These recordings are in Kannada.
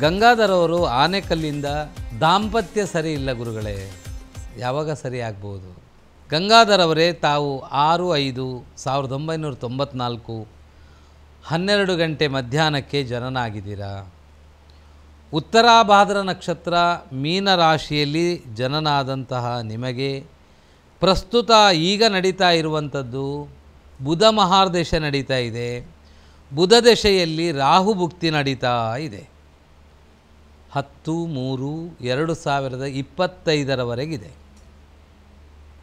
ಗಂಗಾಧರ್ ಅವರು ಆನೆಕಲ್ಲಿಂದ ದಾಂಪತ್ಯ ಸರಿ ಇಲ್ಲ ಗುರುಗಳೇ, ಯಾವಾಗ ಸರಿ ಆಗ್ಬೋದು? ಗಂಗಾಧರ್ ಅವರೇ, ತಾವು 6/5/1994 12 ಗಂಟೆ ಮಧ್ಯಾಹ್ನಕ್ಕೆ ಜನನಾಗಿದ್ದೀರಾ. ಉತ್ತರಾಭಾದ್ರ ನಕ್ಷತ್ರ ಮೀನರಾಶಿಯಲ್ಲಿ ಜನನಾದಂತಹ ನಿಮಗೆ ಪ್ರಸ್ತುತ ಈಗ ನಡೀತಾ ಇರುವಂಥದ್ದು ಬುಧ ಮಹಾರ್ದಶೆ ನಡೀತಾ ಇದೆ. ಬುಧ ದಶೆಯಲ್ಲಿ ರಾಹು ಭುಕ್ತಿ ನಡೀತಾ ಇದೆ. 10/3/2025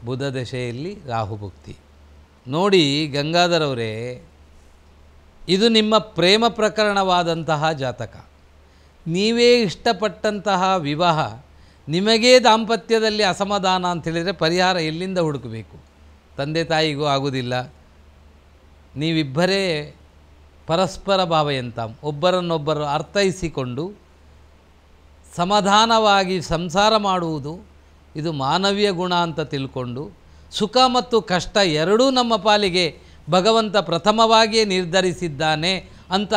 ಬುಧ ದಶೆಯಲ್ಲಿ ರಾಹುಭುಕ್ತಿ. ನೋಡಿ ಗಂಗಾಧರ್ ಅವರೇ, ಇದು ನಿಮ್ಮ ಪ್ರೇಮ ಪ್ರಕರಣವಾದಂತಹ ಜಾತಕ. ನೀವೇ ಇಷ್ಟಪಟ್ಟಂತಹ ವಿವಾಹ, ನಿಮಗೇ ದಾಂಪತ್ಯದಲ್ಲಿ ಅಸಮಾಧಾನ ಅಂಥೇಳಿದರೆ ಪರಿಹಾರ ಎಲ್ಲಿಂದ ಹುಡುಕಬೇಕು? ತಂದೆ ತಾಯಿಗೂ ಆಗುವುದಿಲ್ಲ. ನೀವಿಬ್ಬರೇ ಪರಸ್ಪರ ಭಾವಯಂತ ಒಬ್ಬರನ್ನೊಬ್ಬರು ಅರ್ಥೈಸಿಕೊಂಡು ಸಮಾಧಾನವಾಗಿ ಸಂಸಾರ ಮಾಡುವುದು ಇದು ಮಾನವೀಯ ಗುಣ ಅಂತ ತಿಳ್ಕೊಂಡು, ಸುಖ ಮತ್ತು ಕಷ್ಟ ಎರಡೂ ನಮ್ಮ ಪಾಲಿಗೆ ಭಗವಂತ ಪ್ರಥಮವಾಗಿಯೇ ನಿರ್ಧರಿಸಿದ್ದಾನೆ ಅಂತ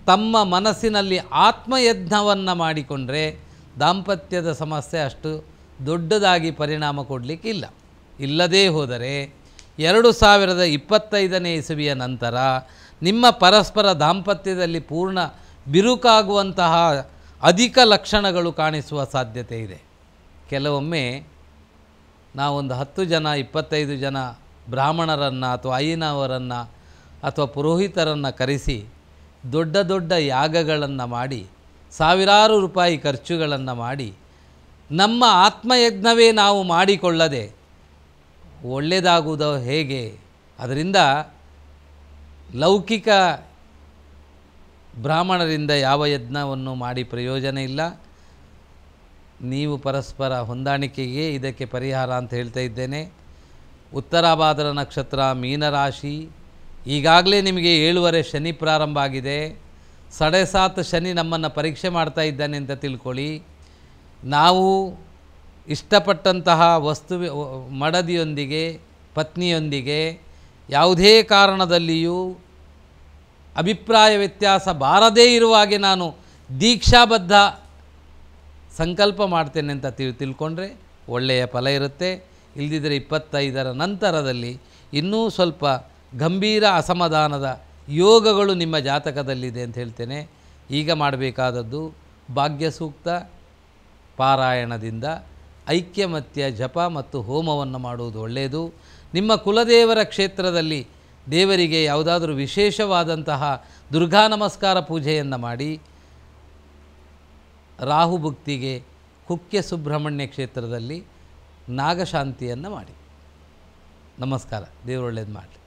ತಮ್ಮ ಮನಸ್ಸಿನಲ್ಲಿ ಆತ್ಮಯಜ್ಞವನ್ನು ಮಾಡಿಕೊಂಡ್ರೆ ದಾಂಪತ್ಯದ ಸಮಸ್ಯೆ ಅಷ್ಟು ದೊಡ್ಡದಾಗಿ ಪರಿಣಾಮ ಕೊಡಲಿಕ್ಕಿಲ್ಲ. ಇಲ್ಲದೇ ಹೋದರೆ 2025ನೇ ಇಸವಿಯ ನಂತರ ನಿಮ್ಮ ಪರಸ್ಪರ ದಾಂಪತ್ಯದಲ್ಲಿ ಪೂರ್ಣ ಬಿರುಕಾಗುವಂತಹ ಅಧಿಕ ಲಕ್ಷಣಗಳು ಕಾಣಿಸುವ ಸಾಧ್ಯತೆ ಇದೆ. ಕೆಲವೊಮ್ಮೆ ನಾವೊಂದು 10 ಜನ 25 ಜನ ಬ್ರಾಹ್ಮಣರನ್ನು ಅಥವಾ ಅಯ್ಯನವರನ್ನು ಅಥವಾ ಪುರೋಹಿತರನ್ನು ಕರೆಸಿ ದೊಡ್ಡ ದೊಡ್ಡ ಯಾಗಗಳನ್ನು ಮಾಡಿ ಸಾವಿರಾರು ರೂಪಾಯಿ ಖರ್ಚುಗಳನ್ನು ಮಾಡಿ ನಮ್ಮ ಆತ್ಮಯಜ್ಞವೇ ನಾವು ಮಾಡಿಕೊಳ್ಳದೆ ಒಳ್ಳೆಯದಾಗುವುದೋ ಹೇಗೆ? ಅದರಿಂದ ಲೌಕಿಕ ಬ್ರಾಹ್ಮಣರಿಂದ ಯಾವ ಯಜ್ಞವನ್ನು ಮಾಡಿ ಪ್ರಯೋಜನ ಇಲ್ಲ. ನೀವು ಪರಸ್ಪರ ಹೊಂದಾಣಿಕೆಗೆ ಇದಕ್ಕೆ ಪರಿಹಾರ ಅಂತ ಹೇಳ್ತಾ ಇದ್ದೇನೆ. ಉತ್ತರಾಭಾದ್ರ ನಕ್ಷತ್ರ ಮೀನರಾಶಿ, ಈಗಾಗಲೇ ನಿಮಗೆ 7 ಶನಿ ಪ್ರಾರಂಭ ಆಗಿದೆ. 7.5 ಶನಿ ನಮ್ಮನ್ನು ಪರೀಕ್ಷೆ ಮಾಡ್ತಾ ಇದ್ದಾನೆ ಅಂತ ತಿಳ್ಕೊಳ್ಳಿ. ನಾವು ಇಷ್ಟಪಟ್ಟಂತಹ ಮಡದಿಯೊಂದಿಗೆ ಪತ್ನಿಯೊಂದಿಗೆ ಯಾವುದೇ ಕಾರಣದಲ್ಲಿಯೂ ಅಭಿಪ್ರಾಯ ವ್ಯತ್ಯಾಸ ಬಾರದೇ ಇರುವ ಹಾಗೆ ನಾನು ದೀಕ್ಷಾಬದ್ಧ ಸಂಕಲ್ಪ ಮಾಡ್ತೇನೆ ಅಂತ ತಿಳ್ಕೊಂಡ್ರೆ ಒಳ್ಳೆಯ ಫಲ ಇರುತ್ತೆ. ಇಲ್ಲದಿದ್ದರೆ 25ರ ನಂತರದಲ್ಲಿ ಇನ್ನೂ ಸ್ವಲ್ಪ ಗಂಭೀರ ಅಸಮಾಧಾನದ ಯೋಗಗಳು ನಿಮ್ಮ ಜಾತಕದಲ್ಲಿದೆ ಅಂತ ಹೇಳ್ತೇನೆ. ಈಗ ಮಾಡಬೇಕಾದದ್ದು ಭಾಗ್ಯ ಸೂಕ್ತ ಪಾರಾಯಣದಿಂದ ಐಕ್ಯಮತ್ಯ ಜಪ ಮತ್ತು ಹೋಮವನ್ನು ಮಾಡುವುದು ಒಳ್ಳೆಯದು. ನಿಮ್ಮ ಕುಲದೇವರ ಕ್ಷೇತ್ರದಲ್ಲಿ ದೇವರಿಗೆ ಯಾವುದಾದ್ರೂ ವಿಶೇಷವಾದಂತಹ ದುರ್ಗಾ ನಮಸ್ಕಾರ ಪೂಜೆಯನ್ನು ಮಾಡಿ, ರಾಹುಭುಕ್ತಿಗೆ ಕುಕ್ಕೆ ಸುಬ್ರಹ್ಮಣ್ಯ ಕ್ಷೇತ್ರದಲ್ಲಿ ನಾಗಶಾಂತಿಯನ್ನು ಮಾಡಿ. ನಮಸ್ಕಾರ. ದೇವರು ಒಳ್ಳೇದು ಮಾಡಲಿ.